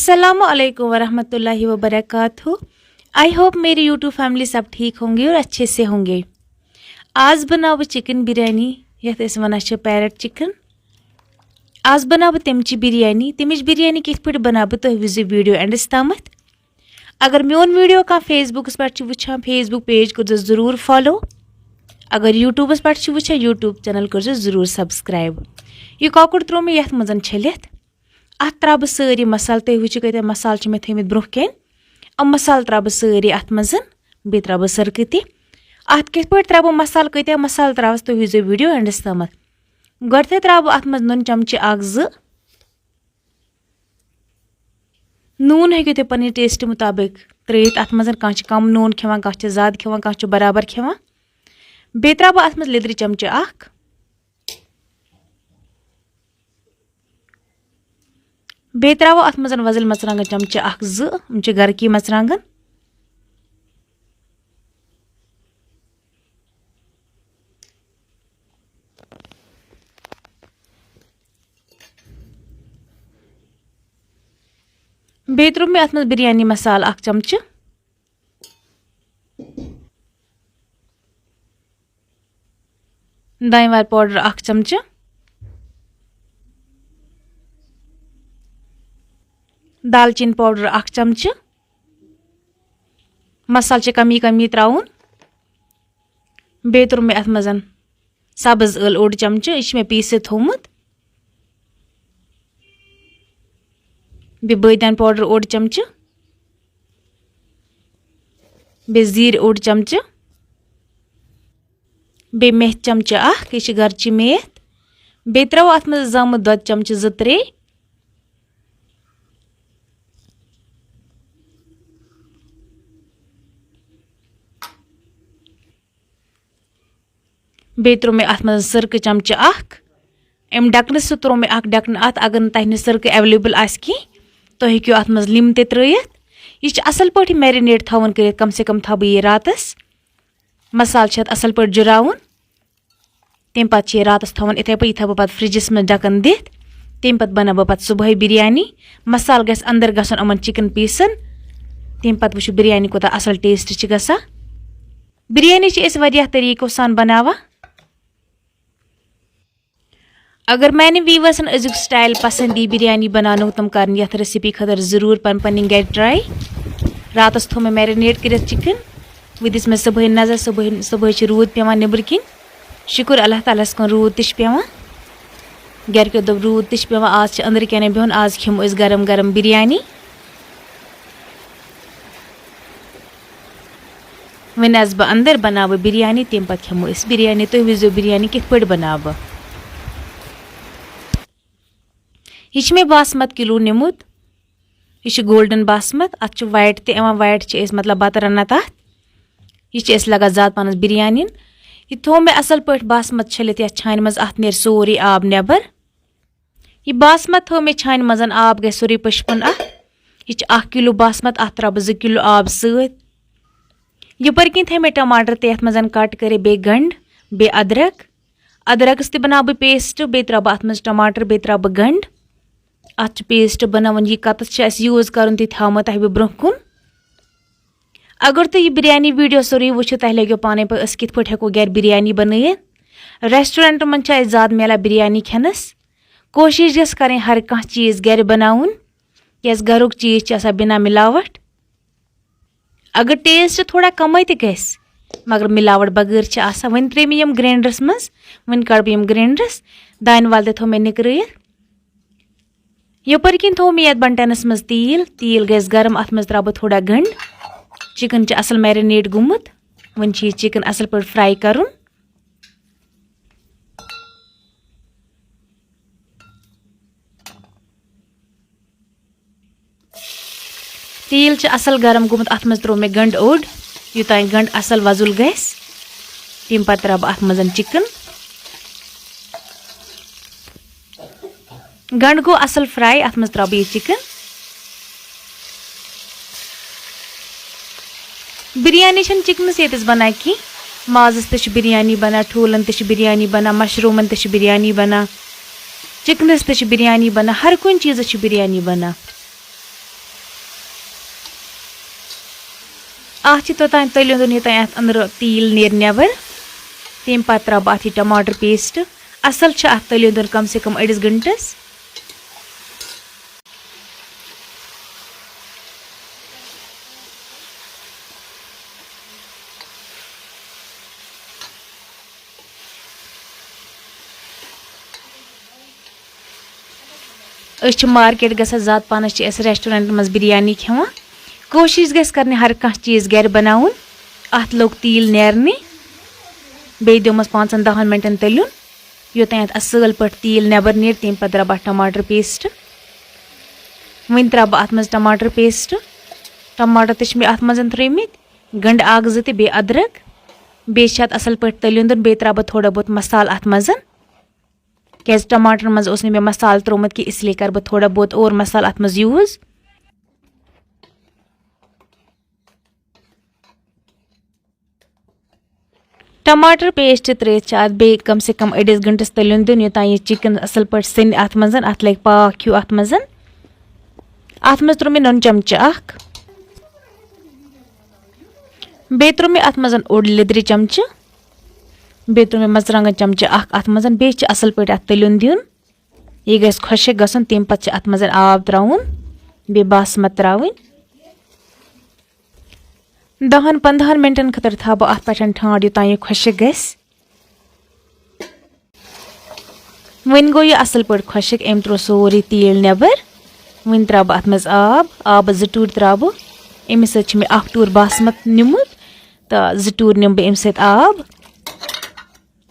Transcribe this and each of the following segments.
अस्सलामुअलैकुम वरहमतुल्लाहि वबरकातुहू। I hope मेरी यूट्यूब फैमिली सब ठीक होंगे और अच्छे से होंगे। आज बनाओ चिकन बिरयानी यथ वन पैरट चिकन। आज बनाओ तमची बिरयानी कित पे बनाओ तुम विजो वीडियो एंडस तम। अगर मोन वीडियो का फेसबुक पे वुचान फेसबुक पेज कर जरूर फॉलो। अगर यूट्यूबस पे वुचान यूट्यूब चैनल कर जरूर सब्सक्राइब। यह कौकुर त्रो मे यथ मज छलित अत त्रा बह सारी मसाल तुम वो कत मसाल मे थमित ब्रोह कन यम मसाल त्रा बह सारी अत मज बे त्रा बह सरक अत कित पे त्रा बह मसाल कत मसाल त्रावस तुम विजो वीडियो एंडस तम। गोड त्रा बह अत मज नून चमचे अख नून हेकु तुम पन्न टेस्ट मुताबिक त्रित अत मज कम नून खेवान ज्यादा खेवान बराबर खेवान। बे त्रा बह अत मज लिद्र चमचे अख। बे त्रो अत मज वजल मरचांगन चमचे अख घर की मरचांगन। बे त्रो मे अत मज बिरयानी मसाल अख चमचे। दानवार पाउडर अख चमचे। दालचीन पाउडर अख चमचे। मसाल कमी कमी त्राउन। बे त्रो मे अत मज सब्ज ٲल ओड चमचे यह मे पीसित थोमुत। बे बदियान पाउडर ओड चमचे। बे जीर ओड चमचे। बे मेथ चमचे अख यह घरची मेथ। बे त्रो अत मज जामुत दोद चमचे 2-3। बे त्रो मे अत मज सरक चमचे अख। अम डकन सह त्रो मे अख डकन अत अगर तह सरक एवेलेबल आसि तुम हेक्यो अत मज लिम ते त्रयित। यह असल पे मैरिनेट थवन कर कम से कम थव यह रातस। मसाल असल पे जुरावन तम पे रातस थवन इथे पे थव पे फ्रिजस में ढकन दिथ। तम पे बना बह पे सुबह बिरयानी। मसाल गस अंदर गसन अमन चिकन पीसन। तम पे वो बिरयानी कोता असल टेस्ट गसा। बिरयानी वरिया तरीको सान बनावा। अगर मैंने वीवर्सन अजुक स्टाइल पसंद यी बिरयानी बनानो तम कर यथ रेसिपी खतर जरूर पन गर ट्राई। रातस थो मे मैरिनेट कर चिकन वो दिस मे सुबह नजर सुबह रूद पेवान नबर किन। शुक्र अल्लाह तालास कुन रूद तिश पेवान। गरक्यो दोप रूद तिश पेवान आज अंदर कने बिहन आज खेमो इस गरम गरम बिरयानी। वन आज बह अंदर बनाव बिरयानी तम पे खेमो इस बिरयानी तुम विजो बिरयानी कित पे बनाव। यह मे बासमत किलो निमुत। यह गोल्डन बासमत अत वाइट तवा वाइट मतलब बत रना तथ। यह लगा ज्यादा पानस बिरयानी। यह थो मे असल पे बासमत छलित या छान मज अत नेर सोरी आब नेबर। यह बासमत थो मे छान मज आब गए सोरी पशपन अत। यह 1 किलो बासमत अत त्रा 2 किलो आब सत। यपर किन थे मे टमाटर तथ मज कट करे बे गंड बे अदरक। अदरकस ते बना बह पेस्ट बे त्रा बह अत मज टमाटर बे त्रा बह गंड अत पेस्ट बनावन। यह कतस यूज कर तह तह बह ब्रोह कुन। अगर तुम यह बिरयानी वीडियो सोरी वो तह लगे पाने पे कित पे हेको गर बिरयानी बनइत। रेस्टोरेंट मन ज्यादा मिलान बिरयानी खेनस। कोशिश गस करें हर कह चीज गर बनाउन क्या घरुक चीज बिना मिलावट। अगर टेस्ट थोड़ा कम गस मगर मिलावट बगैर वन त्रे मे ग्राइंडरस मज वन कड़ बह ग्राइंडरस दान वाल थो मे निकरित। यपर किन थो मे बंटनस मज तील गस गरम अत मज त्रा बह थोड़ा गंड। चिकन असल मैरिनेट गुमुत वन चिकन असल पे फ्राई करुन। तील असल गरम गुमुत अत मज त्रो मे गंड ओड यूतान गंड असल वजुल गस। तम पे त्रा बह अत मज चिकन। गंड गो असल फ्राई अत मज त्रा बह चिकन। बिरयानी चिकनस ये बना कि माजस ते बिरयानी बना ठूलन ते बिरयानी बना मशरूमन ते बिरयानी बना चिकनस ते बिरयानी बना हर कुन चीज बिरयानी बना। अत तोतान तलियोन योतान अत अंदर तील नेर नेबर तम पत त्रा बह अत टमाटर पेस्ट असल अत तलियोन कम से कम अड़िस गंटस मार्केट गसा ज़्यादा पानस रेस्टोरेंट मज बिरयानी खेवान कोशिश गस करने हर कह चीज़ गर बनाउन अत लोग तील नेरने बे दोमस 5-10 मिनटन तलियुन योतान अत असल पे तील नेबर नीर तम पे द्रा बह टमाटर पेस्ट वन त्रा बह अत मज टमाटर पेस्ट टमाटर ते अत मज त्रिमित गंड आग ज बे अदरक बे असल पे तलियुन बे त्रा बह थोड़ा बहुत मसाल अत मज क्या टमाटर मज मे मसाल त्रोमुत कि इसलिए कर बह थोड़ा बहुत और मसाल अत मज यूज टमाटर पेस्ट त्रेत अत बे कम से कम अड़िस गंटस तलियुन दिन योतान यह चिकन असल पे सन अत मज अत लग पाक हूँ अत मज त्रो मे नुन चमच अख बे त्रो मे अत मज ओड लिद्र चमच बे त्रो मे मरचांगन चमच अख अत मज बे असल पे अत तलियुन दिन यह गस खुशक गसन तम पे अत मज आब त्राउन बे बासमत त्रावन 10-15 मिनटन खतर था बह अत पे ठांड योतान यह खुशक गस वन गो यह असल पे खुशक अम त्रो सोरे तील नेबर वन त्रा बह अत मज आब 2 टूर त्रा बह अमि सत मे 1 टूर बासमत निमुत तो 2 टूर निम बह अमि सत आब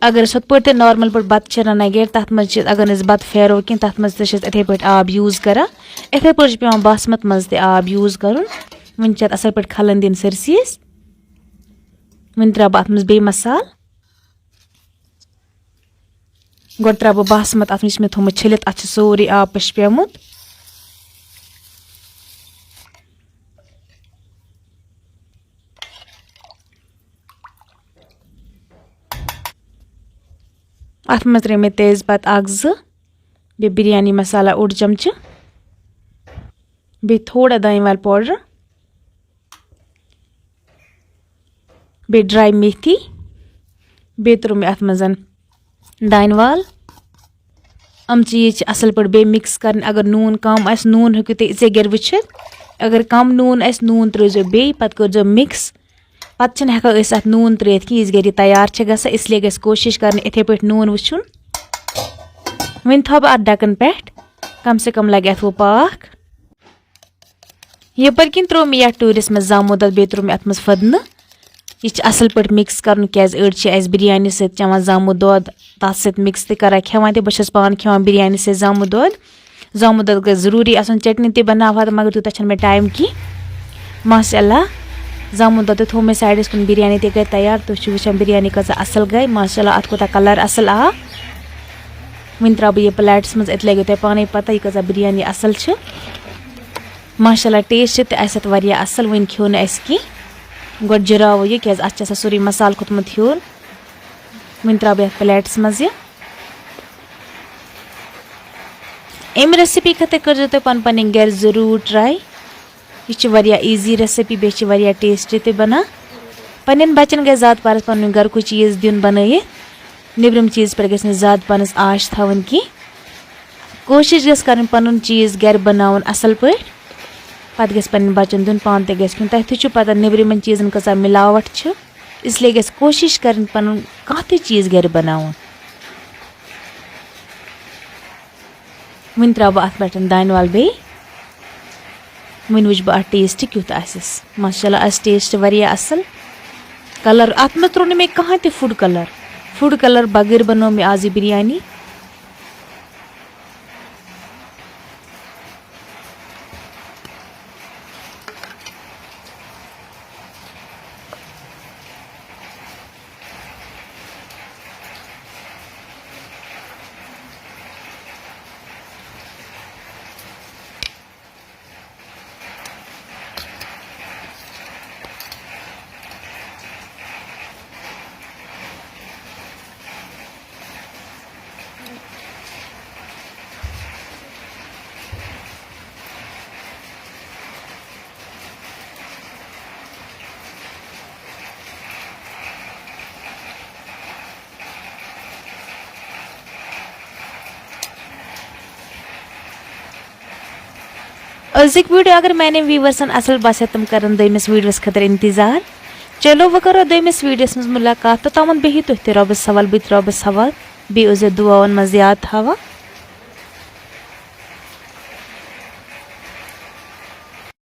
अगर सत पे नॉर्मल पे बत रना गर तथ मज अगर बत फेरो कह तथ मज इथे पे आब यूज करा इथे पे पे बासमत मज आब यूज कर वन असल पे खलन दिन सरसीस वन त्रा बह अत मज बे मसाल गो त्रा बह बासमत अत मे थोमुत छलित अत सोरे आब पश पेमुत अत मज त्रे मे तेज पत 1-2 बे बिरयानी मसाला ओड चमच बे थोड़ा दानी वाल पाउडर बे ड्राई मेथी बे त्रो मे अत मज दानी वाल अम चीज असल पे बे मिक्स कर अगर नून कम आस नून हेकु ते इसे गर वुचित अगर कम नून आस नून त्रो बे पत कर मिक्स पत हेका अत नून त्रेत कि इस गर तैयार गसा इसलिए गस कोशिश कर इथे पे नून वुचुन वन थो बह अत ढकन पे कम से कम लगे अथ वो पाक यपर किन त्रो मे टूरिस मज जामो दल बे त्रो मे अत मज फदन यह असल पे मिक्स कर क्या बिरयानी सत चवान जामो दोद तथ सत मिक्स तरा खेवान त बस पान खेवान बिरयानी सत जामो दोद गई जरूरी आसन चटनी ते बनावा मगर तूत मे टाइम की माशाल्लाह जामो दोद थो मे साइडस कुन बिरयानी ते गई तैयार तुम वुचान बिरयानी कसा असल गई माशाल्लाह अत कोता कलर असल आ वन त्रा बह यह प्लेट्स मज अत लगे पाने पता यह कसा बिरयानी असल माशाल्लाह टेस्ट ते असल वन खो न की गो जराव यह क्या अत सोरे मसाल खोतमुत हूर वन त्रा बह प्लेट्स मज अम रेसिपी खत कर तुम पन गर जरूर ट्राई यह ईजी रेसिपी बे टेस्टी ते बना पन्न बचन गई ज़्यादा पारस पन घर को चीज़ दिन बन निब्रम चीज़ पे गई ज़्यादा पानस आश थवन की कोशिश गस कर पन चीज़ गर बनावन असल पे पत गस पन्न बचन दिन पान ते गस खुन तुम पता निब्रमन चीज़न कसा मिलावट इसलिए गस कोशिश कर पन कह चीज़ गर बनावन वन त्रा बह अत पे दान वाल बे वन वुच बह टेस्ट क्युत आसिस माशाल्लाह टेस्ट वारिया असल कलर अत मे त्रो मे कहाँ ते फूड कलर बगैर बनो मे आज बिरयानी अजिक वीडियो अगर मैंने व्यूवर्सन असल बस तुम कर दमिस वीडियोस खतर इंतजार। चलो वो करो दमिस वीडियोस मज मुलाकात। तो तमन बेहि तुह रबस सवाल बत रबस सवाल बे दुआन मज याद थवा।